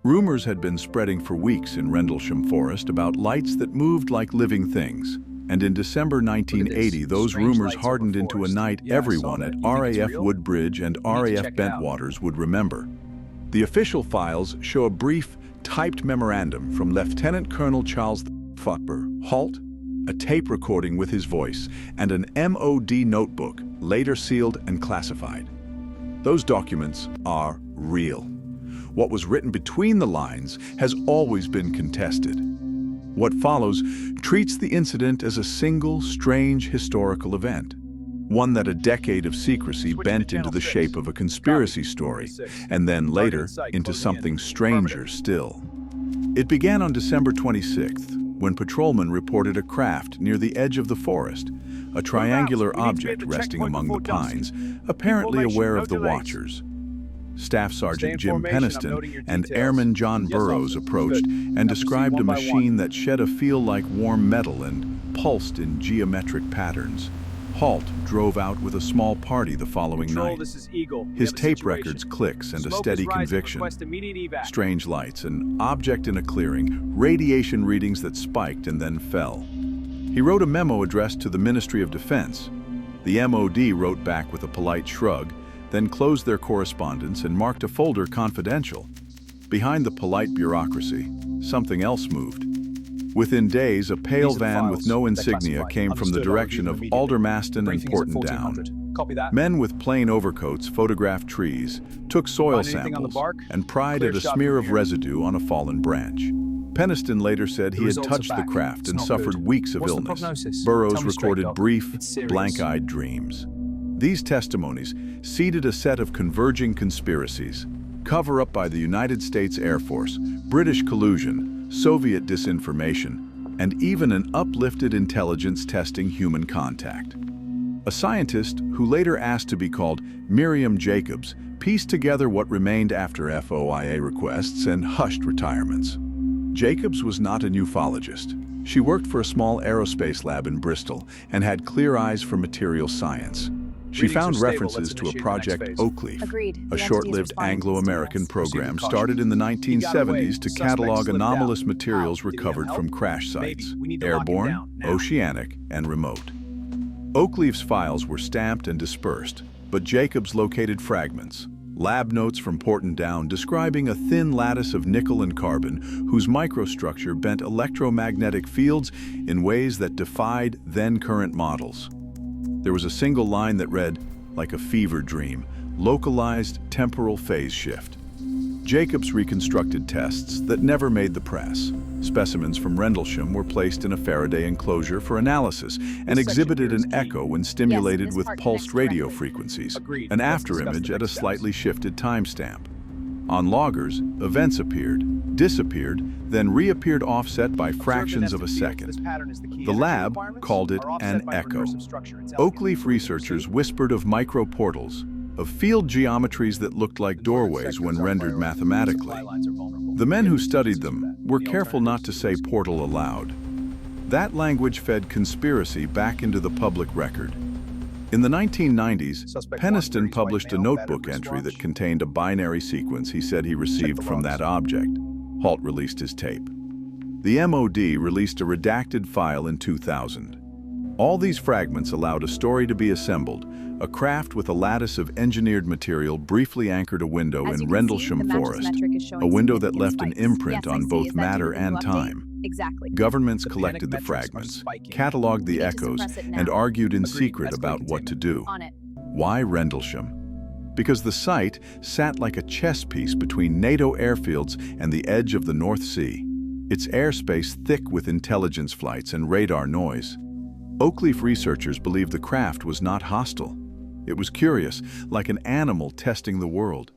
Rumors had been spreading for weeks in Rendlesham Forest about lights that moved like living things. And in December 1980, those rumors hardened into a night everyone at RAF Woodbridge and RAF Bentwaters would remember. The official files show a brief, typed memorandum from Lieutenant Colonel Charles Futber, HALT, a tape recording with his voice, and an MOD notebook, later sealed and classified. Those documents are real. What was written between the lines has always been contested. What follows treats the incident as a single, strange historical event, one that a decade of secrecy bent into the shape of a conspiracy story, and then later into something stranger still. It began on December 26th, when patrolmen reported a craft near the edge of the forest, a triangular object resting among the pines, apparently aware of the watchers. Staff Sergeant Jim Peniston and Airman John Burroughs approached and described a machine that shed a feel like warm metal and pulsed in geometric patterns. HALT drove out with a small party the following night. His tape records clicks and a steady conviction. Strange lights, an object in a clearing, radiation readings that spiked and then fell. He wrote a memo addressed to the Ministry of Defense. The MOD wrote back with a polite shrug, then closed their correspondence and marked a folder confidential. Behind the polite bureaucracy, something else moved. Within days, a pale van with no insignia came from the direction of Aldermaston and Porton Down. Men with plain overcoats photographed trees, took soil samples, and pried at a smear of residue on a fallen branch. Peniston later said he had touched the craft and suffered weeks of illness. Burroughs recorded brief, blank-eyed dreams. These testimonies seeded a set of converging conspiracies: cover-up by the United States Air Force, British collusion, Soviet disinformation, and even an uplifted intelligence testing human contact. A scientist, who later asked to be called Miriam Jacobs, pieced together what remained after FOIA requests and hushed retirements. Jacobs was not a ufologist. She worked for a small aerospace lab in Bristol and had clear eyes for material science. She found references to a Project Oakleaf, a short-lived Anglo-American program started in the 1970s to catalog anomalous materials recovered from crash sites, airborne, oceanic, and remote. Oakleaf's files were stamped and dispersed, but Jacobs located fragments, lab notes from Porton Down describing a thin lattice of nickel and carbon whose microstructure bent electromagnetic fields in ways that defied then-current models. There was a single line that read, like a fever dream, localized temporal phase shift. Jacobs reconstructed tests that never made the press. Specimens from Rendlesham were placed in a Faraday enclosure for analysis and exhibited an echo when stimulated with pulsed radio frequencies, an afterimage at a slightly shifted timestamp. On loggers, events appeared, disappeared, then reappeared offset by fractions of a second. The lab called it an echo. Oakleaf researchers whispered of microportals, of field geometries that looked like doorways when rendered mathematically. The men who studied them were careful not to say portal aloud. That language fed conspiracy back into the public record. In the 1990s, Peniston published a notebook entry that contained a binary sequence he said he received from that object. HALT released his tape. The MOD released a redacted file in 2000. All these fragments allowed a story to be assembled. A craft with a lattice of engineered material briefly anchored a window in Rendlesham Forest, a window that left an imprint on both matter and time. Governments collected the fragments, cataloged the echoes, and argued in secret about what to do. Why Rendlesham? Because the site sat like a chess piece between NATO airfields and the edge of the North Sea, its airspace thick with intelligence flights and radar noise. Oakleaf researchers believed the craft was not hostile. It was curious, like an animal testing the world.